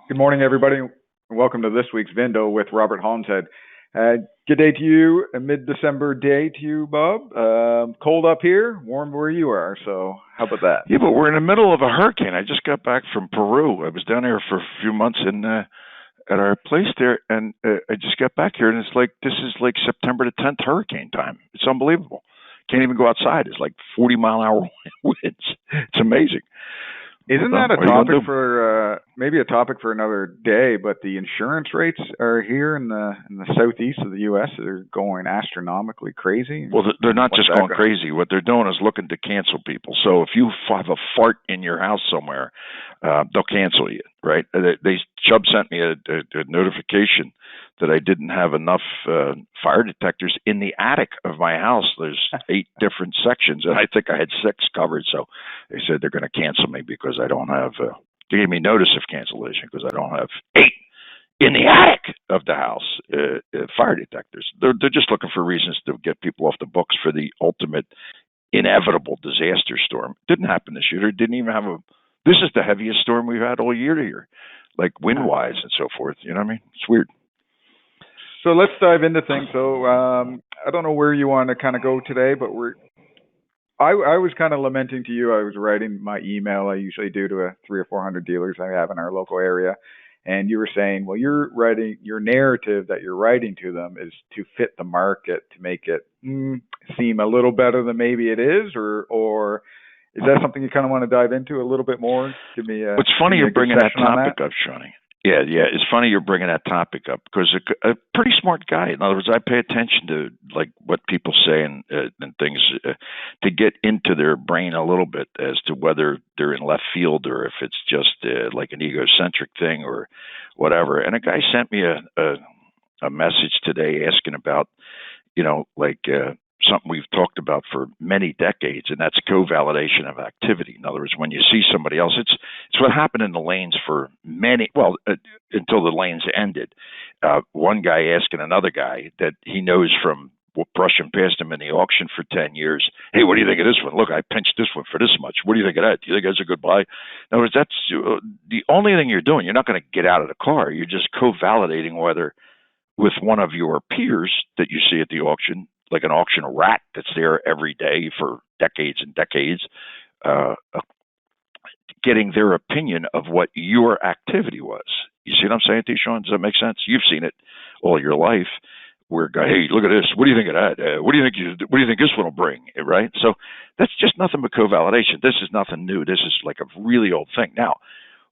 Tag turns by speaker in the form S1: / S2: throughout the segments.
S1: Good morning, everybody. Welcome to this week's VIN-dow with Robert Holmeshead. Good day to you, a mid-December day to you, Bob. Cold up here, warm where you are, so how about that?
S2: Yeah, but we're in the middle of a hurricane. I just got back from Peru. I was down there for a few months at our place there, and I just got back here, and it's like this is like September the 10th hurricane time. It's unbelievable. Can't even go outside. It's like 40-mile-an-hour winds. It's amazing.
S1: Isn't that a topic for maybe a topic for another day? But the insurance rates are here in the southeast of the U.S. They're going astronomically crazy.
S2: Well, they're not just going crazy. What they're doing is looking to cancel people. So if you have a fart in your house somewhere, they'll cancel you, right? Chubb sent me a notification that I didn't have enough fire detectors in the attic of my house. There's 8 different sections, and I think I had 6 covered. So they said they're going to cancel me because I don't have. They gave me notice of cancellation because I don't have 8 in the attic of the house fire detectors. They're just looking for reasons to get people off the books for the ultimate inevitable disaster storm. It didn't happen this year. It didn't even have a. This is the heaviest storm we've had all year here, like wind wise and so forth. You know what I mean? It's weird.
S1: So let's dive into things. So I don't know where you want to kind of go today, but I was kind of lamenting to you. I was writing my email I usually do to 300 or 400 dealers I have in our local area, and you were saying, well, you're writing your narrative that you're writing to them is to fit the market to make it seem a little better than maybe it is, or is that something you kind of want to dive into a little bit more? Give me a.
S2: It's funny you're bringing that topic up, Shawnee. Yeah. It's funny you're bringing that topic up because a pretty smart guy. In other words, I pay attention to like what people say and things to get into their brain a little bit as to whether they're in left field or if it's just like an egocentric thing or whatever. And a guy sent me a message today asking about, something we've talked about for many decades, and that's co-validation of activity. In other words, when you see somebody else, it's what happened in the lanes for until the lanes ended. One guy asking another guy that he knows from brushing past him in the auction for 10 years, hey, what do you think of this one? Look, I pinched this one for this much. What do you think of that? Do you think that's a good buy? In other words, that's the only thing you're doing. You're not going to get out of the car. You're just co-validating whether with one of your peers that you see at the auction, like an auction rat that's there every day for decades and decades, getting their opinion of what your activity was. You see what I'm saying to you, Sean? Does that make sense? You've seen it all your life. Where hey, look at this. What do you think of that? What do you think this one will bring? Right? So that's just nothing but co-validation. This is nothing new. This is like a really old thing. Now,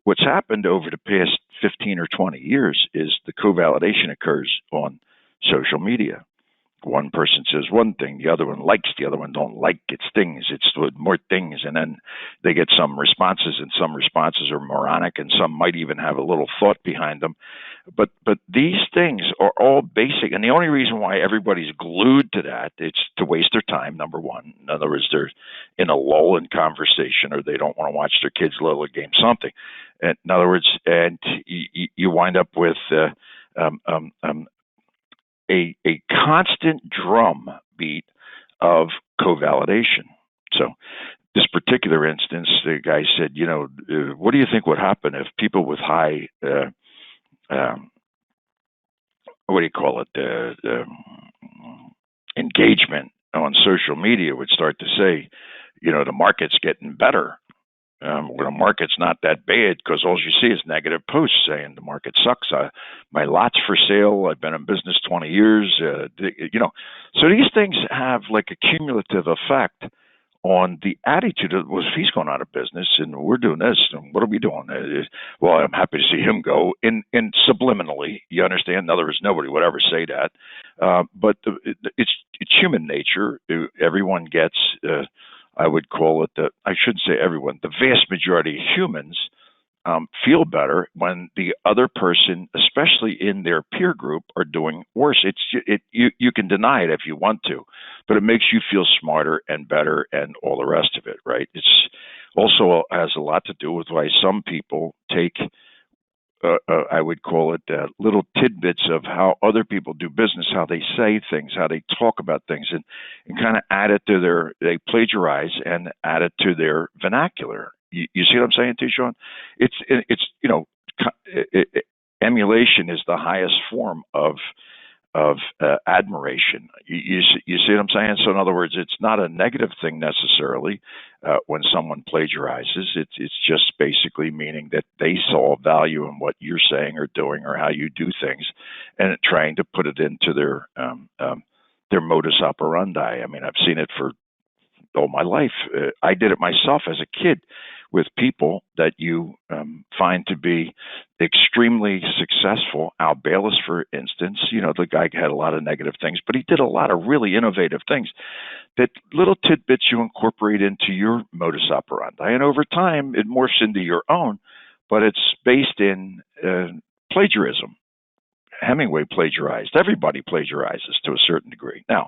S2: what's happened over the past 15 or 20 years is the co-validation occurs on social media. One person says one thing, the other one likes, the other one don't like. It stings. It's more things, and then they get some responses, and some responses are moronic, and some might even have a little thought behind them. But these things are all basic, and the only reason why everybody's glued to that, it's to waste their time. Number one, in other words, they're in a lull in conversation, or they don't want to watch their kids' little game, something. In other words, and you wind up with a constant drum beat of co-validation. So this particular instance, the guy said, what do you think would happen if people with high, engagement on social media would start to say, the market's getting better. The market's not that bad because all you see is negative posts saying the market sucks. My lot's for sale. I've been in business 20 years. So these things have like a cumulative effect on the attitude of, well, if he's going out of business and we're doing this, and what are we doing? Well, I'm happy to see him go. In subliminally, you understand? In other words, nobody would ever say that. But it's human nature. Everyone gets. I would call it I shouldn't say everyone, the vast majority of humans feel better when the other person, especially in their peer group, are doing worse. You can deny it if you want to, but it makes you feel smarter and better and all the rest of it, right? It's also has a lot to do with why some people take I would call it little tidbits of how other people do business, how they say things, how they talk about things, and kind of add it to they plagiarize and add it to their vernacular. You see what I'm saying to you, Sean? It's emulation is the highest form of admiration. You see what I'm saying? So in other words, it's not a negative thing necessarily when someone plagiarizes. It's just basically meaning that they saw value in what you're saying or doing or how you do things, and trying to put it into their modus operandi. I mean, I've seen it for all my life. I did it myself as a kid with people that you find to be extremely successful. Al Bayless, for instance, the guy had a lot of negative things, but he did a lot of really innovative things, that little tidbits you incorporate into your modus operandi. And over time, it morphs into your own, but it's based in plagiarism. Hemingway plagiarized. Everybody plagiarizes to a certain degree. Now,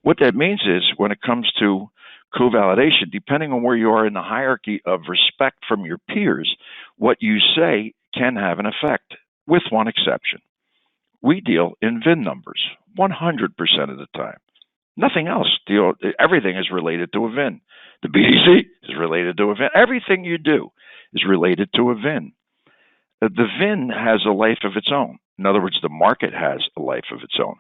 S2: what that means is when it comes to co-validation, depending on where you are in the hierarchy of respect from your peers, what you say can have an effect, with one exception. We deal in VIN numbers 100% of the time. Nothing else. Everything is related to a VIN. The BDC is related to a VIN. Everything you do is related to a VIN. The VIN has a life of its own. In other words, the market has a life of its own.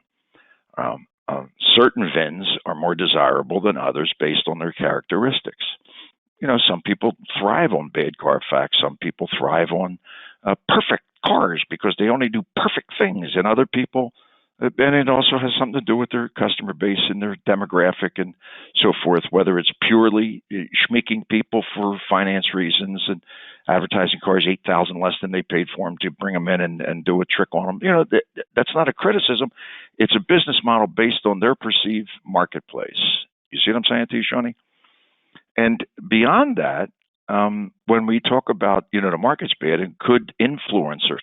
S2: Certain VINs are more desirable than others based on their characteristics. Some people thrive on bad Carfax. Some people thrive on perfect cars because they only do perfect things. And other people, and it also has something to do with their customer base and their demographic and so forth, whether it's purely schmeeking people for finance reasons and advertising cars $8,000 less than they paid for them to bring them in and do a trick on them. That's not a criticism. It's a business model based on their perceived marketplace. You see what I'm saying to you, Shawnee? And beyond that, when we talk about, the market's bad and could influence or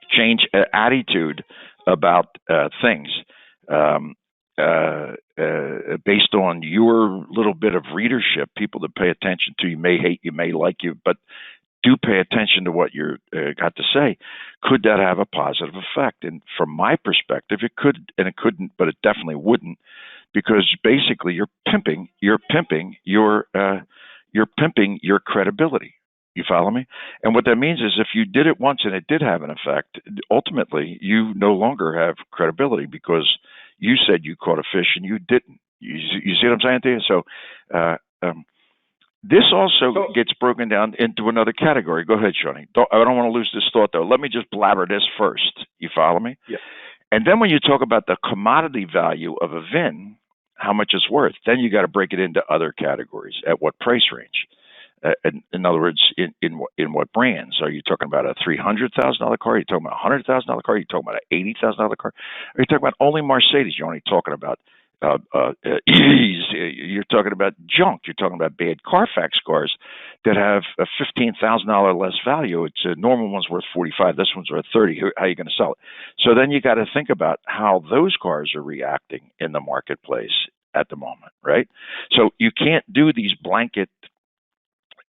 S2: change attitude about things based on your little bit of readership, people that pay attention to you may hate you, may like you, but do pay attention to what you're got to say. Could that have a positive effect? And from my perspective, it could, and it couldn't, but it definitely wouldn't, because basically you're pimping your credibility. You follow me? And what that means is if you did it once and it did have an effect, ultimately you no longer have credibility because you said you caught a fish and you didn't. You see what I'm saying to you? So this also gets broken down into another category. Go ahead, Shawnee. I don't want to lose this thought, though. Let me just blabber this first. You follow me?
S1: Yeah.
S2: And then when you talk about the commodity value of a VIN, how much it's worth, then you got to break it into other categories. At what price range? In other words, in what brands? Are you talking about a $300,000 car? Are you talking about a $100,000 car? Are you talking about an $80,000 car? Are you talking about only Mercedes? You're only talking about EVs. You're talking about junk. You're talking about bad Carfax cars that have a $15,000 less value. It's a normal one's worth $45,000. This one's worth $30,000. How are you going to sell it? So then you got to think about how those cars are reacting in the marketplace at the moment, right? So you can't do these blanket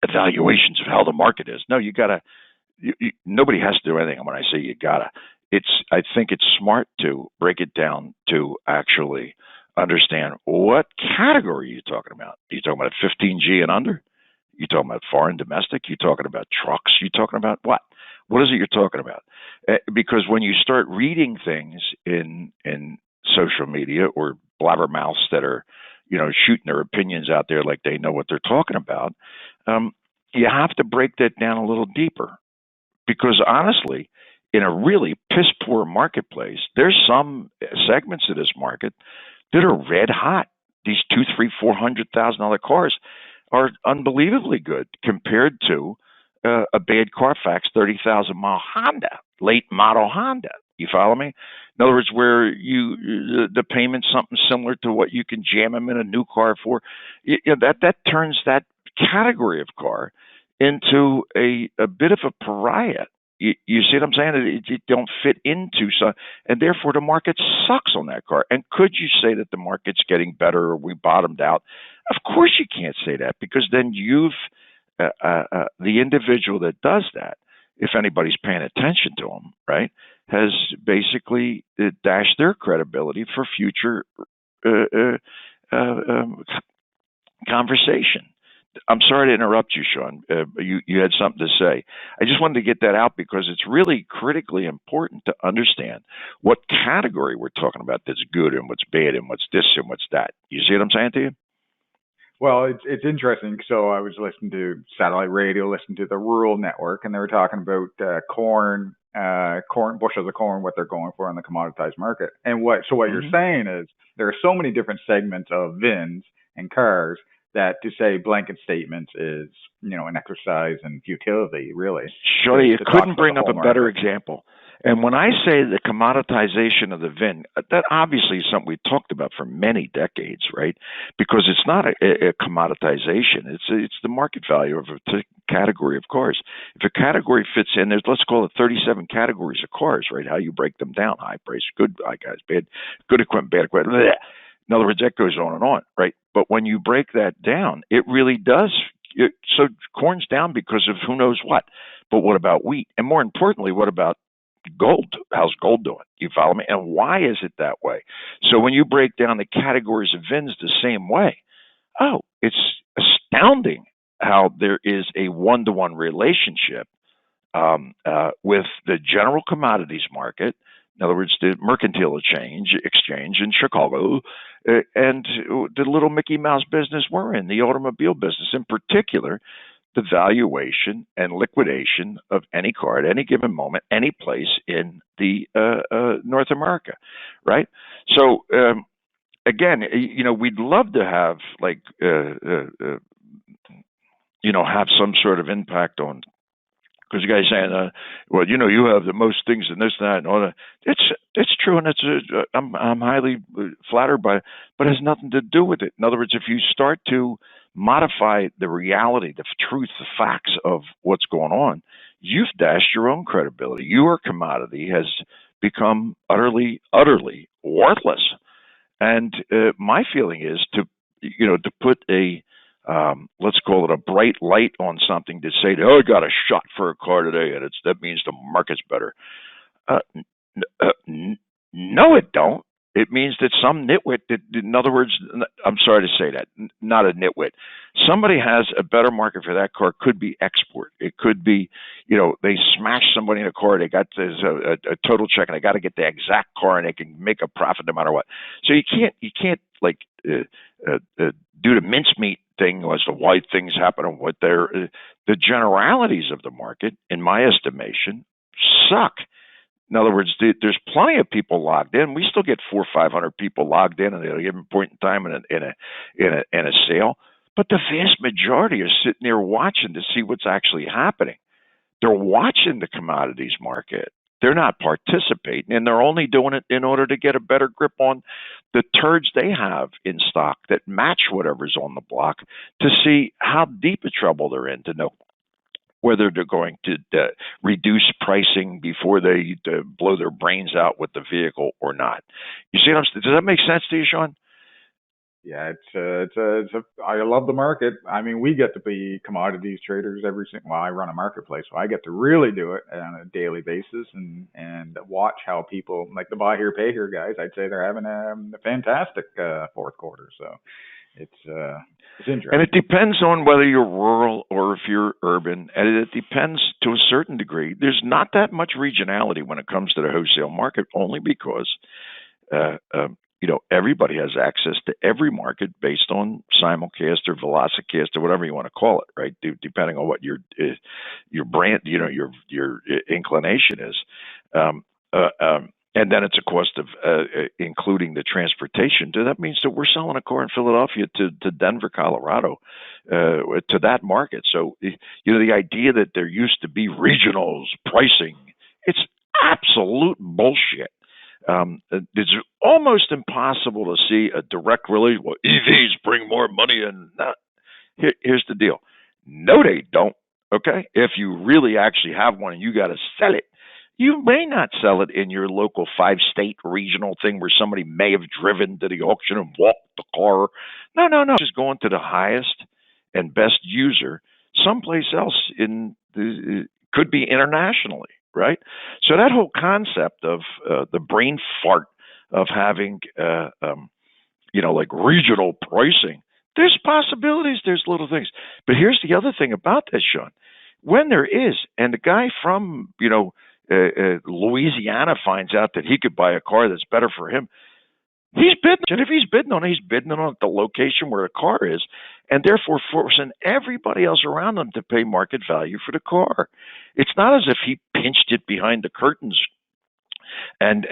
S2: evaluations of how the market is. No, you gotta. Nobody has to do anything. When I say you gotta, I think it's smart to break it down to actually understand what category are you talking about. Are you talking about 15G and under? Are you talking about foreign domestic? Are you talking about trucks? Are you talking about what? What is it you're talking about? Because when you start reading things in social media or blabbermouths that are shooting their opinions out there like they know what they're talking about, you have to break that down a little deeper, because honestly, in a really piss poor marketplace, there's some segments of this market that are red hot. These $200,000, $300,000, $400,000 cars are unbelievably good compared to a bad Carfax 30,000 mile Honda, late model Honda. You follow me? In other words, where the payment's something similar to what you can jam them in a new car for. That turns that category of car into a bit of a pariah. You see what I'm saying? It don't fit into, and therefore the market sucks on that car. And could you say that the market's getting better or we bottomed out? Of course you can't say that, because then you've the individual that does that, if anybody's paying attention to them, right, has basically dashed their credibility for future conversation. I'm sorry to interrupt you, Sean. You had something to say. I just wanted to get that out because it's really critically important to understand what category we're talking about that's good and what's bad and what's this and what's that. You see what I'm saying to you?
S1: Well, it's interesting. So I was listening to satellite radio, listening to the rural network, and they were talking about corn bushels of corn, what they're going for in the commoditized market. And what you're
S2: Mm-hmm.
S1: saying is there are so many different segments of VINs and cars that to say blanket statements is an exercise in futility, really,
S2: Surely you
S1: to talk
S2: couldn't
S1: about the
S2: bring up
S1: whole
S2: a better
S1: market.
S2: example. And when I say the commoditization of the VIN, that obviously is something we talked about for many decades, right? Because it's not a commoditization; it's the market value of a category of cars. If a category fits in, there's let's call it 37 categories of cars, right? How you break them down: high price, good, high guys, bad, good equipment, bad equipment. Bleh. In other words, that goes on and on, right? But when you break that down, it really does. So corn's down because of who knows what. But what about wheat? And more importantly, what about gold? How's gold doing? You follow me? And why is it that way? So when you break down the categories of VINs the same way, oh, it's astounding how there is a one-to-one relationship with the general commodities market. In other words, the mercantile exchange in Chicago, and the little Mickey Mouse business we're in, the automobile business in particular, the valuation and liquidation of any car at any given moment, any place in the North America, right? So again, we'd love to have have some sort of impact on. Because you guys saying, well, you have the most things and this, that, and all that. It's true, and I'm highly flattered by it, but it has nothing to do with it. In other words, if you start to modify the reality, the truth, the facts of what's going on, you've dashed your own credibility. Your commodity has become utterly, utterly worthless. And my feeling is to put a let's call it a bright light on something to say, oh, I got a shot for a car today, and that means the market's better. Uh, no, it don't. It means that some nitwit, in other words, I'm sorry to say that, not a nitwit. Somebody has a better market for that car. Could be export. It could be, they smashed somebody in a car. They got a total check, and they got to get the exact car, and they can make a profit no matter what. So you can't do the mincemeat thing as to why things happen and what they're. The generalities of the market, in my estimation, suck. In other words, there's plenty of people logged in. We still get 400 or 500 people logged in at a given point in time in a sale, but the vast majority are sitting there watching to see what's actually happening. They're watching the commodities market. They're not participating, and they're only doing it in order to get a better grip on the turds they have in stock that match whatever's on the block to see how deep a trouble they're in, to know whether they're going to reduce pricing before they blow their brains out with the vehicle or not. You see what I'm saying? Does that make sense to you, Sean?
S1: Yeah, I love the market. I mean, we get to be commodities traders every single. Well, I run a marketplace, so I get to really do it on a daily basis and watch how people like the buy here, pay here guys. I'd say they're having a fantastic fourth quarter. So it's interesting.
S2: And it depends on whether you're rural or if you're urban, and it depends to a certain degree. There's not that much regionality when it comes to the wholesale market, only because everybody has access to every market based on simulcast or velocicast or whatever you want to call it, right? Depending on what your brand, your inclination is. And then it's a cost of including the transportation. That means that we're selling a car in Philadelphia to Denver, Colorado, to that market. So, the idea that there used to be regionals pricing, it's absolute bullshit. It's almost impossible to see a direct relation. Well, EVs bring more money in. Here's the deal. No, they don't. Okay? If you really actually have one and you got to sell it, you may not sell it in your local 5-state regional thing where somebody may have driven to the auction and walked the car. No. Just going to the highest and best user someplace else could be internationally, right? So that whole concept of the brain fart of having, like regional pricing, There's possibilities. There's little things. But here's the other thing about that, Sean. When there is, and the guy from Louisiana finds out that he could buy a car that's better for him, he's bidding. And if he's bidding on it, he's bidding on the location where the car is, and therefore forcing everybody else around them to pay market value for the car. It's not as if he pinched it behind the curtains and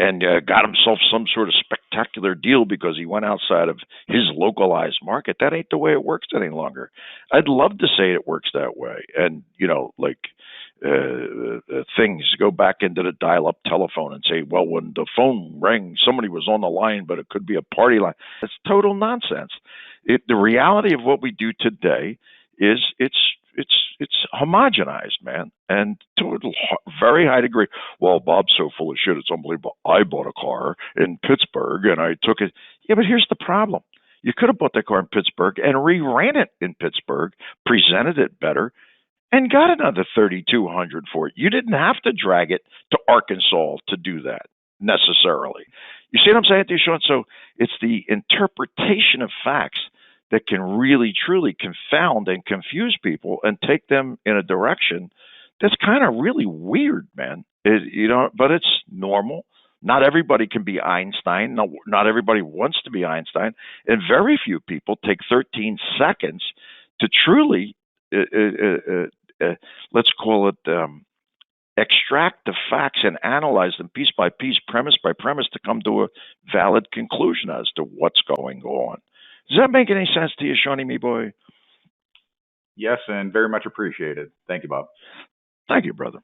S2: got himself some sort of spectacular deal because he went outside of his localized market. That ain't the way it works any longer. I'd love to say it works that way, and things go back into the dial-up telephone and say, well, when the phone rang, somebody was on the line, but it could be a party line. That's total nonsense. The reality of what we do today is it's homogenized, man, and to a very high degree. Well, Bob's so full of shit, it's unbelievable. I bought a car in Pittsburgh and I took it. Yeah, but here's the problem. You could have bought that car in Pittsburgh and re-ran it in Pittsburgh, presented it better, and got another $3,200 for it. You didn't have to drag it to Arkansas to do that necessarily. You see what I'm saying to you, Sean? So it's the interpretation of facts that can really, truly confound and confuse people and take them in a direction that's kind of really weird, man. But it's normal. Not everybody can be Einstein. No, not everybody wants to be Einstein. And very few people take 13 seconds to truly, let's call it, extract the facts and analyze them piece by piece, premise by premise, to come to a valid conclusion as to what's going on. Does that make any sense to you, Shawnee, me boy?
S1: Yes, and very much appreciated. Thank you, Bob.
S2: Thank you, brother.